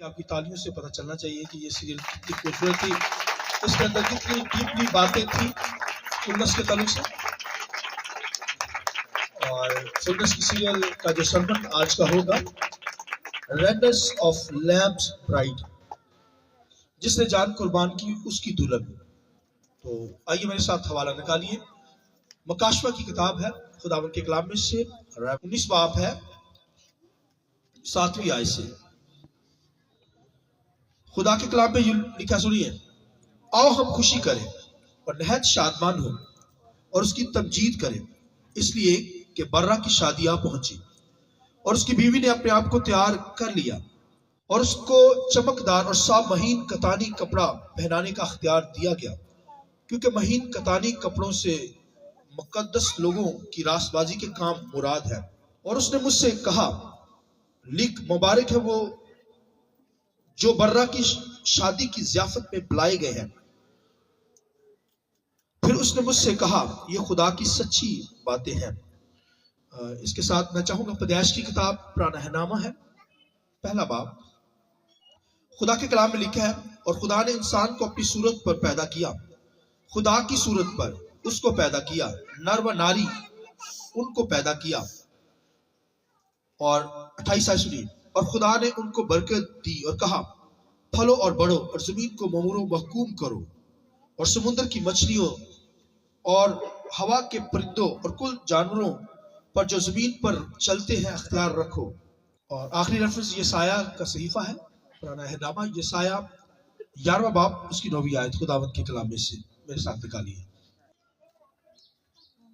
کہ آپ کی تعلیموں سے پتہ چلنا چاہیے کہ یہ سیریل کتنی خوبصورت تھی، اس کے اندر کتنی ڈیپلی باتیں تھیں فلنس کے تعلق سے. اور فلنس کی سیریل کا جو سرمن آج کا ہوگا ریڈنس آف لیمبس برائڈ، جس نے جان قربان کی اس کی دلہن. تو آئیے میرے ساتھ حوالہ نکالیے. مکاشفہ کی کتاب ہے خداوند کے کلام میں سے 19 باب ہے 7ویں آیت سے. خدا کے کلام میں یہ لکھا سنیے: آؤ ہم خوشی کریں اور نہایت شادمان ہوں اور اس کی تمجید کریں، اس لیے کہ برہ کی شادی آ پہنچی اور اس کی بیوی نے اپنے آپ کو تیار کر لیا اور اس کو چمکدار اور صاف مہین کتانی کپڑا پہنانے کا اختیار دیا گیا، کیونکہ مہین کتانی کپڑوں سے مقدس لوگوں کی راست بازی کے کام مراد ہے. اور اس نے مجھ سے کہا: لکھ، مبارک ہے وہ جو برہ کی شادی کی ضیافت میں بلائے گئے ہیں. پھر اس نے مجھ سے کہا: یہ خدا کی سچی باتیں ہیں. اس کے ساتھ میں چاہوں گا پیدائش کی کتاب پرانا نامہ ہے 1 باب. خدا کے کلام میں لکھا ہے: اور خدا نے انسان کو اپنی صورت پر پیدا کیا، خدا کی صورت پر اس کو پیدا کیا، نر و ناری ان کو پیدا کیا. اور 28 آیت سنیے: اور خدا نے ان کو برکت دی اور کہا: پھلو اور بڑھو اور زمین کو ممور و محکوم کرو اور سمندر کی مچھلیوں اور ہوا کے پرندوں اور کل جانوروں پر جو زمین پر چلتے ہیں اختیار رکھو. اور آخری ریفرنس یسایہ کا صحیفہ ہے پرانا نامہ یسایہ 11 باب اس کی 9ویں آیت خداوند کے کلام میں سے میرے ساتھ نکالیے.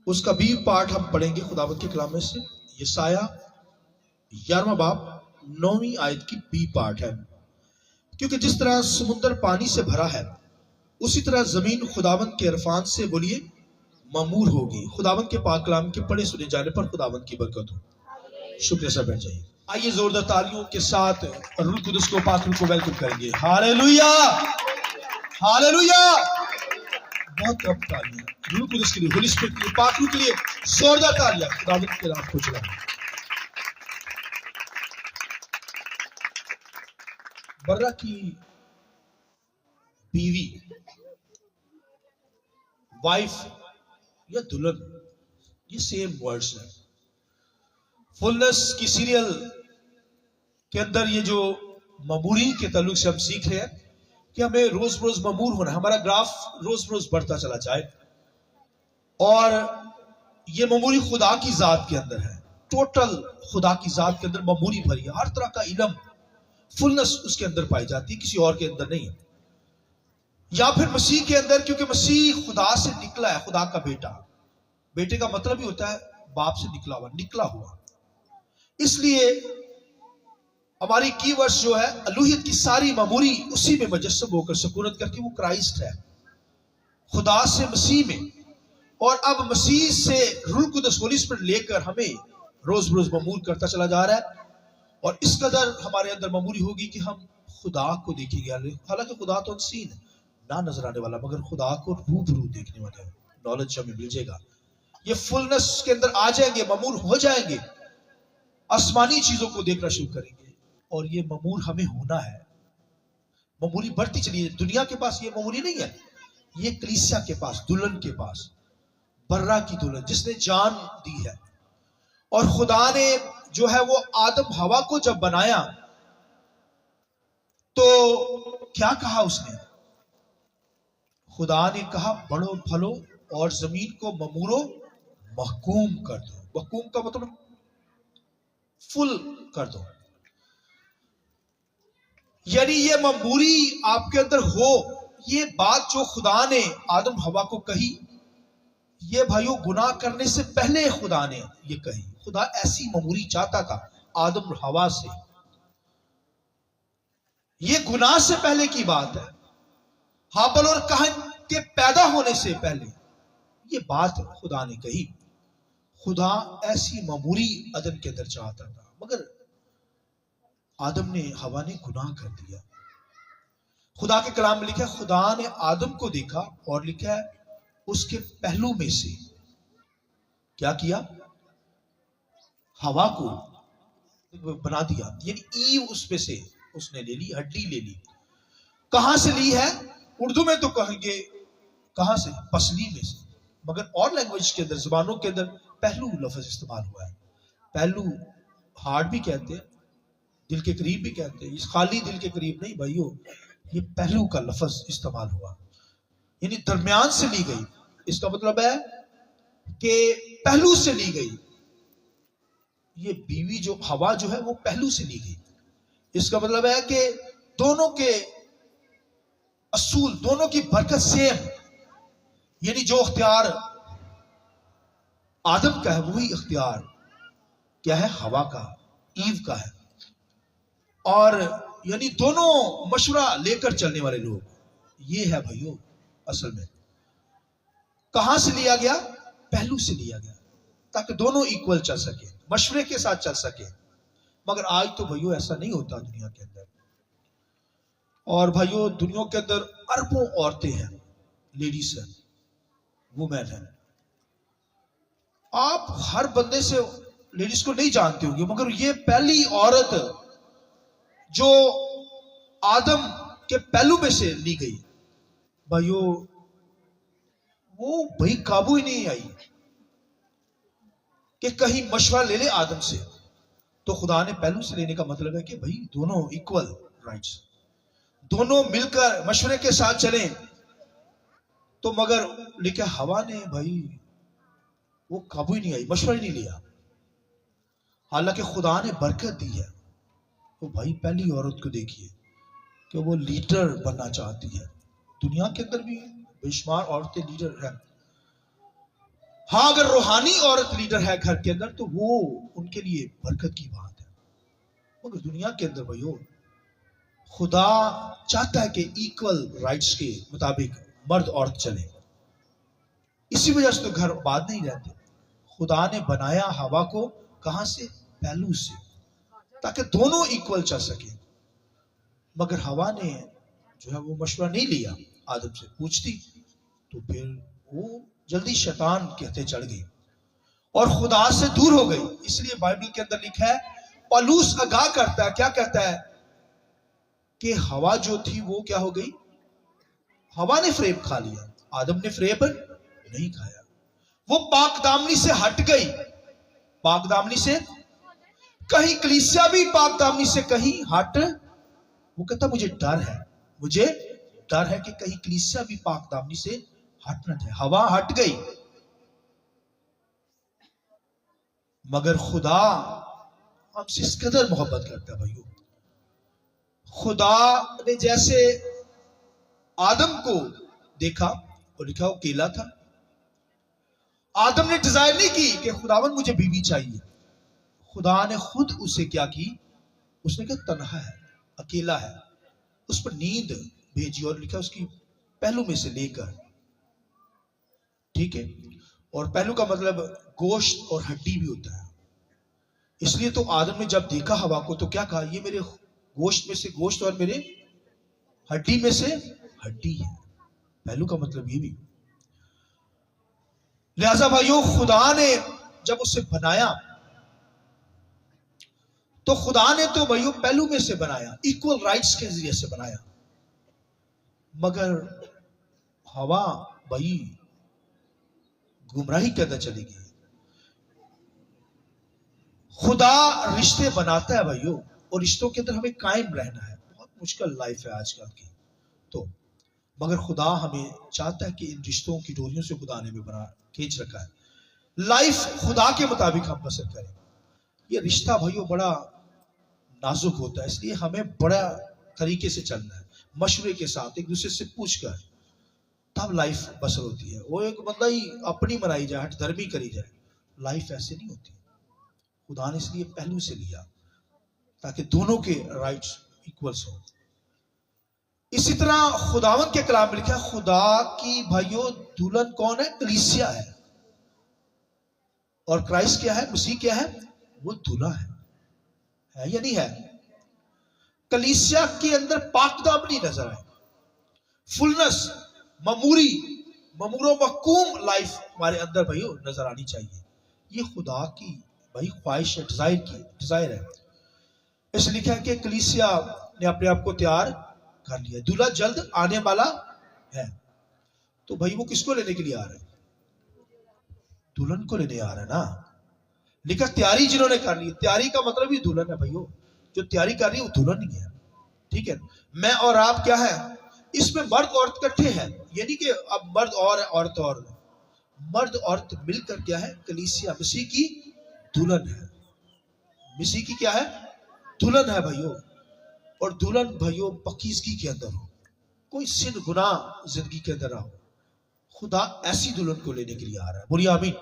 اس کا بھی پارٹ ہم پڑھیں گے خداوند کے کلام میں سے. یسایہ 11 باب 9ویں آیت کی بی پارٹ ہے: کیونکہ جس طرح سمندر پانی سے بھرا ہے اسی طرح زمین خداوند کے عرفان سے بولیے ممور ہوگی. خداوند کے پاک کلام کے پڑھے سنے جانے پر خداوند کی برکت ہو. شکریہ سر، بیٹھ جائیے. آئیے زوردار تالیوں کے ساتھ روح القدس کو پاک روح کو ویلکم کریں گے. Hallelujah hallelujah. بہت کم تالیاں روح القدس کے لیے، ہولی اسپرٹ کے لیے، پاک روح کے لیے. زوردار تالیاں خداوند کے نام کو چلائیں. برہ کی بیوی، وائف یا دلہن، یہ سیم ورڈز ہیں. فلنس کی سیریل کے اندر یہ جو مموری کے تعلق سے ہم سیکھ رہے ہیں کہ ہمیں روز روز ممور ہونا ہے، ہمارا گراف روز روز بڑھتا چلا جائے. اور یہ مموری خدا کی ذات کے اندر ہے، ٹوٹل خدا کی ذات کے اندر مموری بھری ہے. ہر طرح کا علم، فلنس اس کے اندر پائی جاتی ہے، کسی اور کے اندر نہیں. یا پھر مسیح کے اندر، کیونکہ مسیح خدا سے نکلا ہے، خدا کا بیٹا. بیٹے کا مطلب ہی ہوتا ہے باپ سے نکلا ہوا، نکلا ہوا. اس لیے ہماری کی ورڈ جو ہے الوہیت کی ساری مموری اسی میں مجسم ہو کر سکونت کر کے وہ کرائسٹ ہے، خدا سے مسیح میں. اور اب مسیح سے روح القدس ہولی اسپرٹ لے کر ہمیں روز روز ممور کرتا چلا جا رہا ہے. اور اس قدر ہمارے اندر مموری ہوگی کہ ہم خدا کو دیکھیں گے. حالانکہ خدا تو انسین ہے، نہ نظر آنے والا، مگر خدا کو روبرو دیکھنے والا ہے. نالج ہمیں مل جائے گا. یہ فلنس کے اندر آ جائیں گے، ممور ہو جائیں گے، آسمانی چیزوں کو دیکھنا شروع کریں گے. اور یہ ممور ہمیں ہونا ہے. مموری بڑھتی چلی ہے. دنیا کے پاس یہ مموری نہیں ہے، یہ کلیسیا کے پاس، دلہن کے پاس، برہ کی دلہن جس نے جان دی ہے. اور خدا نے جو ہے وہ آدم ہوا کو جب بنایا تو کیا کہا اس نے؟ خدا نے کہا بڑھو پھلو اور زمین کو ممورو محکوم کر دو. محکوم کا مطلب فل کر دو. یعنی یہ مموری آپ کے اندر ہو. یہ بات جو خدا نے آدم ہوا کو کہی، یہ بھائیو گناہ کرنے سے پہلے خدا نے یہ کہی. خدا ایسی مموری چاہتا تھا آدم ہوا سے. یہ گناہ سے پہلے کی بات ہے. ہابل اور قائن کے پیدا ہونے سے پہلے یہ بات خدا نے کہی. خدا ایسی مموری عدن کے اندر چاہتا تھا، مگر آدم نے، ہوا نے گناہ کر دیا. خدا کے کلام میں لکھا ہے خدا نے آدم کو دیکھا اور لکھا ہے اس کے پہلو میں سے کیا کیا؟ ہوا کو بنا دیا. یعنی ایو اس میں سے اس نے لے لی, ہڈی لے لی. کہاں سے لی ہے؟ اردو میں تو کہیں گے کہاں سے, پسلی میں سے, مگر اور لینگویج کے اندر, زبانوں کے اندر پہلو لفظ استعمال ہوا ہے. پہلو ہارٹ بھی کہتے ہیں, دل کے قریب بھی کہتے ہیں. اس خالی دل کے قریب نہیں بھائیو, یہ پہلو کا لفظ استعمال ہوا, یعنی درمیان سے لی گئی. اس کا مطلب ہے کہ پہلو سے لی گئی. یہ بیوی جو ہوا جو ہے وہ پہلو سے لی گئی. اس کا مطلب ہے کہ دونوں کے اصول, دونوں کی برکت سیم, یعنی جو اختیار آدم کا ہے وہی اختیار کیا ہے, ہوا کا, ایو کا ہے. اور یعنی دونوں مشورہ لے کر چلنے والے لوگ. یہ ہے بھائیو اصل میں. کہاں سے لیا گیا؟ پہلو سے لیا گیا, تاکہ دونوں ایکول چل سکے, مشورے کے ساتھ چل سکے. مگر آج تو بھائیو ایسا نہیں ہوتا دنیا کے اندر. اور بھائیو دنیا کے اندر اربوں عورتیں ہیں, لیڈیز ہیں, وومین ہیں. آپ ہر بندے سے لیڈیز کو نہیں جانتے ہوں گے, مگر یہ پہلی عورت جو آدم کے پہلو میں سے لی گئی بھائیو, وہ بھائی قابو ہی نہیں آئی کہ کہیں مشورہ لے لے آدم سے. تو خدا نے پہلو سے لینے کا مطلب ہے کہ بھائی دونوں ایکول رائٹس, دونوں مل کر مشورے کے ساتھ چلیں. تو مگر لکھا ہوا نے بھائی وہ قابو ہی نہیں آئی, مشورہ ہی نہیں لیا. حالانکہ خدا نے برکت دی ہے. تو بھائی پہلی عورت کو دیکھیے کہ وہ لیڈر بننا چاہتی ہے. دنیا کے اندر بھی بے شمار عورتیں لیڈر ہیں. ہاں اگر روحانی عورت لیڈر ہے گھر کے اندر تو وہ ان کے لیے برکت کی بات ہے. مگر دنیا کے اندر بھائیو خدا چاہتا ہے کہ ایکول رائٹس کے مطابق مرد عورت چلے. اسی وجہ سے تو گھر آباد نہیں رہتے. خدا نے بنایا ہوا کو کہاں سے؟ پہلو سے, تاکہ دونوں ایکول چل سکے. مگر ہوا نے جو ہے وہ مشورہ نہیں لیا آدم سے, پوچھتی تو پھر وہ جلدی شیطان کہتے چڑھ گئی اور خدا سے دور ہو گئی. اس لیے بائبل کے اندر لکھا ہے, پالوس آگاہ کرتا ہے, کیا کہتا ہے کہ ہوا جو تھی وہ کیا ہو گئی, ہوا نے فریب کھا لیا, آدم نے فریب نہیں کھایا. وہ پاک دامنی سے ہٹ گئی. پاک دامنی سے کہیں کلیسیا بھی پاک دامنی سے کہیں ہٹ. وہ کہتا مجھے ڈر ہے, مجھے ڈر ہے کہ کہیں کلیسیا بھی پاک دامنی سے ہٹ نہ جائے. ہوا ہٹ گئی. مگر خدا ہم سے اس قدر محبت کرتا ہے بھائیو. خدا نے جیسے آدم کو دیکھا اور لکھا وہ اکیلا تھا. آدم نے ڈیزائر نہیں کی کہ خداوند مجھے بیوی چاہیے. خدا نے خود اسے کیا کی, اس نے کہا تنہا ہے, اکیلا ہے. اس پر نیند بھیجی اور لکھا اس کی پہلو میں سے لے کر. ٹھیک ہے, اور پہلو کا مطلب گوشت اور ہڈی بھی ہوتا ہے. اس لیے تو آدم نے جب دیکھا ہوا کو تو کیا کہا, یہ میرے گوشت میں سے گوشت اور میرے ہڈی میں سے ہڈی ہے. پہلو کا مطلب یہ بھی. لہذا بھائیو خدا نے جب اسے بنایا تو خدا نے تو بھائیو پہلو میں سے بنایا, ایکول رائٹس کے ذریعے سے بنایا. مگر ہوا بھائی گمراہی کے اندر چلی گئی. خدا رشتے بناتا ہے بھائیو, اور رشتوں کے اندر ہمیں قائم رہنا ہے. بہت مشکل لائف ہے آج کل کی تو, مگر خدا ہمیں چاہتا ہے کہ ان رشتوں کی ڈوریوں سے خدا نے ہمیں بنا کھینچ رکھا ہے. لائف خدا کے مطابق ہم بسر کریں. یہ رشتہ بھائیو بڑا نازک ہوتا ہے, اس لیے ہمیں بڑا طریقے سے چلنا ہے, مشورے کے ساتھ, ایک دوسرے سے پوچھ کر, تب لائف بسر ہوتی ہے. وہ ایک بندہ ہی اپنی بنائی جائے, ہٹ دھرمی کری جائے, لائف ایسے نہیں ہوتی. خدا نے اس لیے پہلو سے لیا تاکہ دونوں کے رائٹس ایکولس ہوں. اسی طرح خداوند کے کلام میں لکھا ہے خدا کی بھائیو دلہن کون ہے؟ کلیسیا ہے. اور کرائسٹ کیا ہے؟ مسیح کیا ہے؟ وہ دلہا ہے یا نہیں ہے؟ کلیسیا کے اندر پاک دامنی نظر آئے, فلنس, ممور و محکوم لائف ہمارے اندر بھائیو نظر آنی چاہیے. یہ خدا کی بھائی خواہش ہے, ڈیزائر ہے. اس لکھا ہے کہ کلیسیا ने अपने आप को तैयार कर लिया, दूल्हा जल्द आने वाला है। तो भाई वो किसको लेने के लिए आ रहा है? दुल्हन को लेने आ रहा है ना। लिखा तैयारी जिन्होंने कर ली, तैयारी का मतलब ही दुल्हन है भाइयों, जो तैयारी कर रही है वो दुल्हन ही है। ठीक है, मैं और आप क्या है, इसमें मर्द औरत इकट्ठे हैं, यानी कि अब मर्द और औरत और, मर्द औरत मिलकर क्या है, कलीसिया मसीह की दुल्हन है। मसीह की क्या है? दुल्हन है भाइयों। और दुल्हन भाइयों पाकीज़गी के अंदर हो, कोई सिन गुनाह जिंदगी के अंदर ना हो। खुदा ऐसी दुल्हन को लेने के लिए आ रहा है, बोलिए आमीन।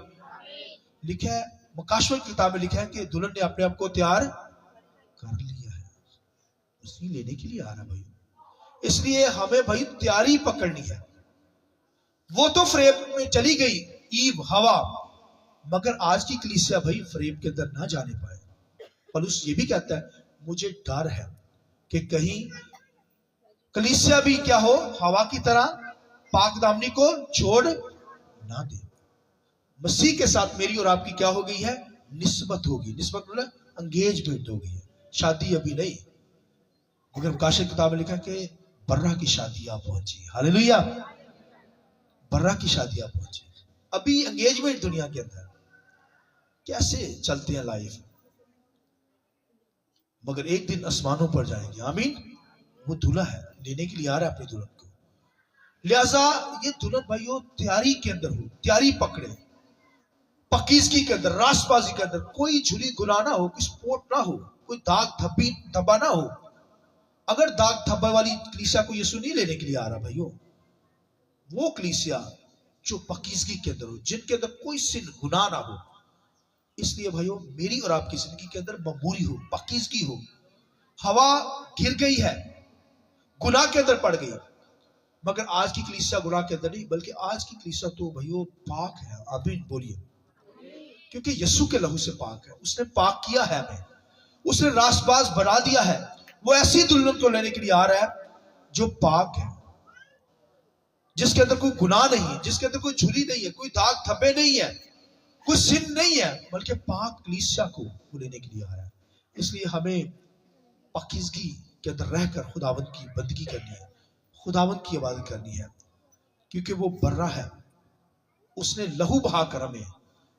लिखा है मकाशवा की किताब में, लिखा है कि दुल्हन ने अपने आप को तैयार कर लिया है, उसी लेने के लिए आ रहा है भाई। इसलिए हमें भाई तैयारी पकड़नी है। वो तो फ्रेम में चली गई ईव हवा, मगर आज की कलीसिया भाई फ्रेम के अंदर ना जाने पाए। पौलुस ये भी कहता है मुझे डर है कि कहीं कलीसिया भी क्या हो, हवा की तरह पाक दामनी को छोड़ ना दे। मसीह के साथ मेरी और आपकी क्या हो गई है? निस्बत होगी। निस्बत मतलब एंगेजमेंट हो गई है, शादी अभी नहीं। मगर मुकाशवा की किताब में लिखा कि बर्रा की शादी आप पहुंची, हालेलुया, बर्रा की शादी आप पहुंची। अभी एंगेजमेंट दुनिया के अंदर कैसे चलते हैं लाइफ, मगर एक दिन आसमानों पर जाएंगे, आमीन। वो दूल्हा है, लेने के लिए आ रहा है अपनी दुल्हन को। लिहाजा ये दुल्हन भाइयों तैयारी के अंदर हो, तैयारी पकड़े, पाकीज़गी के अंदर, रासबाजी के अंदर, कोई झुली गुनाह ना हो, कोई स्पोर्ट ना हो, कोई दाग धब्बा ना हो। अगर दाग धब्बा वाली कलीसिया को यीशु नहीं लेने के लिए आ रहा भाइयों, वो कलीसिया जो पाकीज़गी के अंदर हो, जिनके अंदर कोई सिन गुनाह ना हो। इसलिए भाइयों मेरी और आपकी जिंदगी के अंदर मबूरी हो, पाकीज़गी हो। हवा गिर गई है, गुनाह के अंदर पड़ गई, मगर आज की कलीसिया गुनाह के अंदर नहीं, बल्कि आज की कलीसिया तो भाइयों पाक है, आमीन बोलिए। क्योंकि यीशु के लहू से पाक है, उसने पाक किया है हमें, उसने रासबाज बना दिया है। वो ऐसी दुल्हन को लेने के लिए आ रहा है जो पाक है, जिसके अंदर कोई गुनाह नहीं है, जिसके अंदर कोई झुली नहीं है, कोई दाग धब्बे नहीं है, कोई सिन नहीं है, बल्कि पाक कलीसिया को लेने के लिए आ रहा है। इसलिए हमें पाकीज़गी के अंदर रहकर खुदावंद की बंदगी करनी है, खुदावंद की इबादत करनी है, क्योंकि वो बर्रा है, उसने लहू बहाकर हमें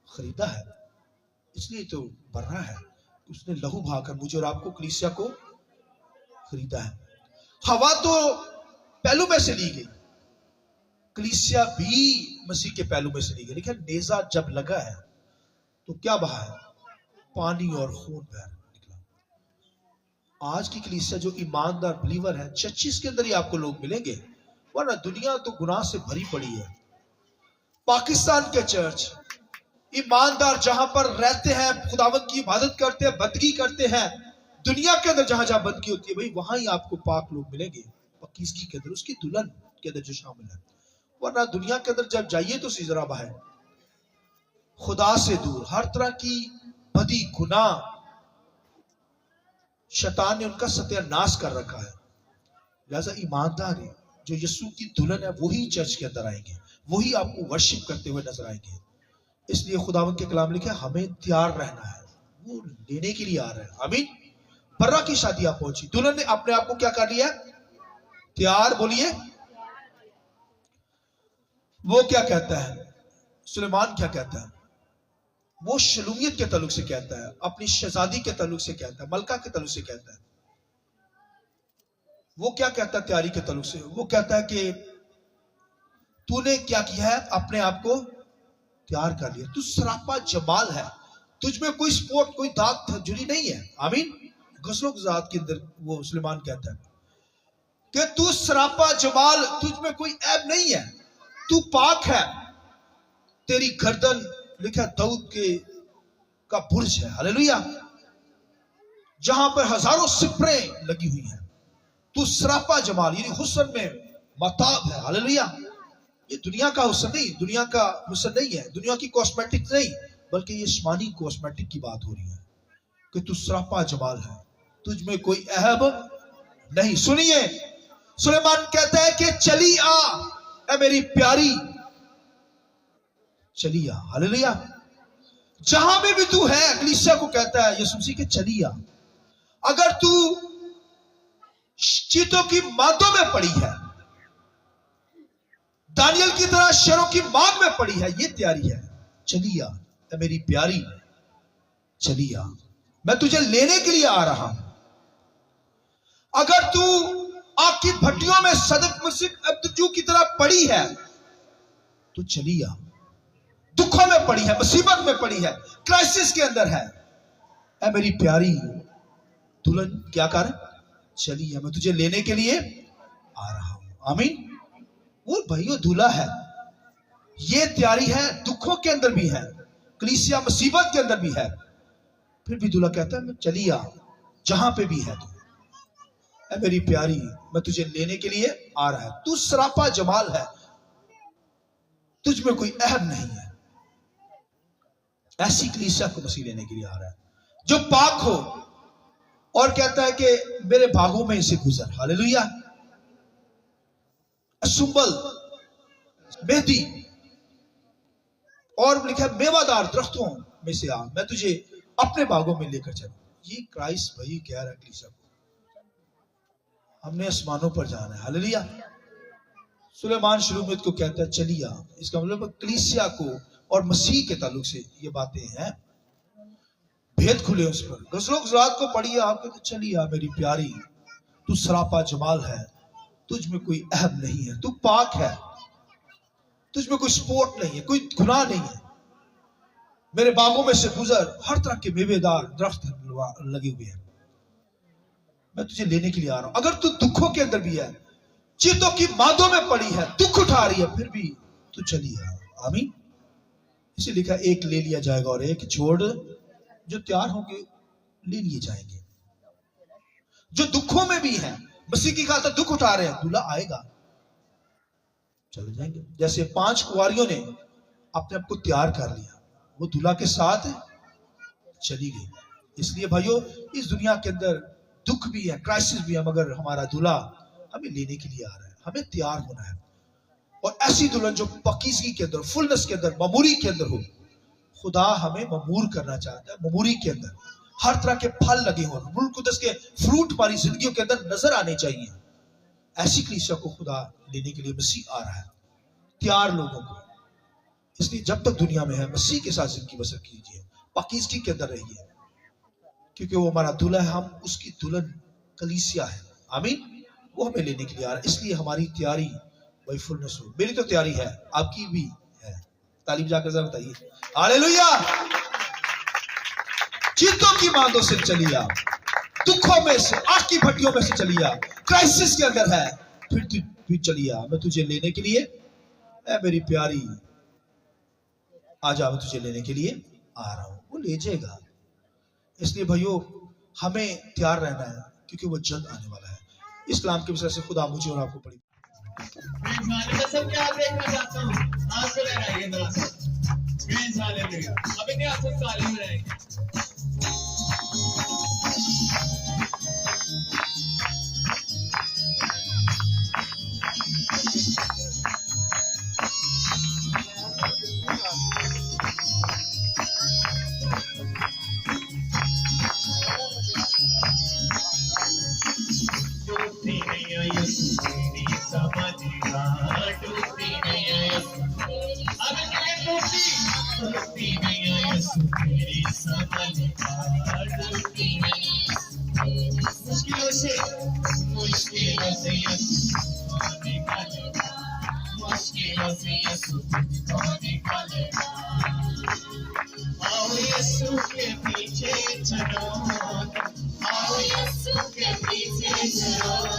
खरीदा है। इसलिए तो बर्रा है, उसने लहू बहाकर मुझे और आपको, कलीसिया को खरीदा है। हवा तो पहलू में से ली गई, कलीसिया भी मसीह के पहलू में से ली गई। लेकिन नेजा जब लगा है तो क्या बहा है? पानी और खून बह निकला। आज की कलीसिया जो ईमानदार बिलीवर है, चर्चिस के अंदर ही आपको लोग मिलेंगे, वरना दुनिया तो गुनाह से भरी पड़ी है। पाकिस्तान के चर्च ईमानदार जहां पर रहते हैं, खुदावंद की इबादत करते हैं, बंदगी करते हैं, दुनिया के अंदर जहां जहां बंदगी होती है भाई, वहां ही आपको पाक लोग मिलेंगे, पाकीज़गी के अंदर, उसकी दुल्हन के अंदर जो शामिल है। वरना दुनिया के अंदर जब जाइए तो सीजरा है, खुदा से दूर, हर तरह की बदी गुनाह, शैतान ने उनका सत्यानाश कर रखा है। लिहाजा ईमानदार है जो यीशु की दुल्हन है, वही चर्च के अंदर आएंगे, वही आपको वर्शिप करते हुए नजर आएंगे। इसलिए खुदावंद के कलाम लिखे हमें तैयार रहना है, वो लेने के लिए आ रहा है, आमीन। बर्रा की शादी आप पहुंची, दुल्हन ने अपने आप को क्या कर लिया? तैयार, बोलिए। वो क्या कहता है, सुलेमान क्या कहता है? वो शलूमियत के तल्लुक से कहता है, अपनी शहजादी के तल्लुक से कहता है, मलका के तल्लुक से कहता है। वो क्या कहता है तैयारी के तल्लुक से? वो कहता है कि तूने क्या किया है, अपने आप को तैयार कर लिया, तू सरापा जमाल है, तुझ में कोई स्पोर्ट, कोई दाग धब्बा नहीं है, आमीन। गज़लों की ज़ात के अंदर वो सुलेमान कहता है कि तू सरापा जमाल, तुझ में कोई ऐब नहीं है, तू पाक है, तेरी गर्दन लिखा दाऊद के का बुर्ज है, हालेलुया, जहां पर हजारों सिपरें लगी हुई हैं। तू सरापा जमाल यानी हुस्न में मताब है, हालेलुया। ये दुनिया का हुस्न नहीं, दुनिया का हुस्न नहीं है, दुनिया की कॉस्मेटिक नहीं, बल्कि ये आसमानी कॉस्मेटिक की बात हो रही है कि तू सरापा जमाल है, तुझ में कोई ऐब नहीं। सुनिए, सुलेमान कहता है कि चली आ ऐ मेरी प्यारी, चली आ, हालेलुया। जहां में भी तू है, कलीसिया को कहता है यीशु मसीह के चली आ। अगर तू चीतों की मादों में पड़ी है, दानियल की तरह शेरों की मांग में पड़ी है। ये तैयारी है। चली आ मेरी प्यारी, चली आ, मैं तुझे लेने के लिए आ रहा हूं। अगर तू आग की भट्टियों में सदक मसीह अब्दुजू की तरह पड़ी है तो चली आ। दुखों में पड़ी है, मुसीबत में पड़ी है, क्राइसिस के अंदर है, ऐ मेरी प्यारी दुल्हन क्या कर, चली आ, मैं तुझे लेने के लिए आ रहा हूं। आमीन। वो भाइयों दूल्हा है। ये तैयारी है, दुखों के अंदर भी है, कलीसिया मुसीबत के अंदर भी है, फिर भी दूल्हा कहता है मैं चली आ, जहां पे भी है तू, ऐ मेरी प्यारी मैं तुझे लेने के लिए आ रहा है। तू सरापा जमाल है, तुझ में कोई ऐब नहीं है। ऐसी कलीसिया को मसीह लेने के लिए आ रहा है जो पाक हो और कहता है कि मेरे भागों में से गुजर। हालेलुया। सुंबल, मेहदी और लिखा मेवादार दरख्तों में से आ, मैं तुझे अपने बागों में लेकर चलूं। ये क्राइस्ट भाई कह रहा है कलीसिया को, हमने आसमानों पर जाना है। हालेलुया। सुलेमान शुरू में को कहता है चली आ। इसका मतलब कलीसिया को और मसीह के ताल्लुक से ये बातें हैं, भेद खुले उस पर। गज़लों गुज़रात को पढ़िए, आप कहते चली आ मेरी प्यारी, तू सरापा जमाल है, तुझ में कोई अहम नहीं है, तू पाक है, तुझ में कोई स्पोर्ट नहीं है, कोई गुनाह नहीं है, मेरे बागों में से गुजर। हर तरह के मेवेदार दरख्त लगे हुए हैं, मैं तुझे लेने के लिए आ रहा हूं। अगर तू दुखों के अंदर भी है, चीतों की मादों में पड़ी है, दुख उठा रही है, फिर भी तू चली आ। आमीन। इसे लिखा एक ले लिया जाएगा और एक छोड़, जो तैयार होंगे ले लिए जाएंगे। जो दुखों में भी हैं, मसीह की खातिर दुख उठा रहे हैं, दूल्हा आएगा, चले जाएंगे। जैसे 5 कुंवारियों ने अपने आप को तैयार कर लिया, वो दूल्हा के साथ चली गई। इसलिए भाइयों इस दुनिया के अंदर दुख भी है, क्राइसिस भी है, मगर हमारा दूल्हा हमें लेने के लिए आ रहा है। हमें तैयार होना है और ऐसी दुल्हन जो पाकीज़गी के अंदर, फुलनेस के अंदर, ममूरी के अंदर हो। खुदा हमें ममूर करना चाहता है, ममूरी के अंदर हर तरह के फल लगे हों, रूह कुदस के फ्रूट हमारी जिंदगियों के अंदर नजर आने चाहिए। ऐसी कलीसिया को खुदा लेने के लिए मसीह आ रहा है, तैयार लोगों को। इसलिए जब तक दुनिया में है मसीह के साथ जिंदगी बसर कीजिए, पाकीज़गी के अंदर रहिए, क्योंकि वो हमारा दूल्हा है, हम उसकी दुल्हन कलीसिया है। आमीन। वो हमें लेने के लिए आ रहा है। इसलिए हमारी तैयारी वही फुलनेस हो। मेरी तो तैयारी है, आपकी भी है। तालीम जाकर जरा बताइए हालेलुया। चीतों की मांदों से चली आ, दुखों में से, आग की भट्टियों में से चली आ, क्राइसिस के अंदर है, फिर चली आ, मैं तुझे लेने के लिए, ऐ मेरी प्यारी आजा, मैं तुझे लेने के लिए आ रहा हूं। वो ले जाएगा। इसलिए भाइयों हमें तैयार रहना है, क्योंकि वो जल्द आने वाला है। इस्लाम के विषय से खुदा मुझे और आपको बड़ी सब क्या देखना चाहता हूँ, आपको लगाइए जरा सा स्क्रीन वाले में। अब इतने आप सब तालीम रहेंगे। मुश्किलों से आओ यीशु के पीछे चलो, आओ यीशु के पीछे चलो।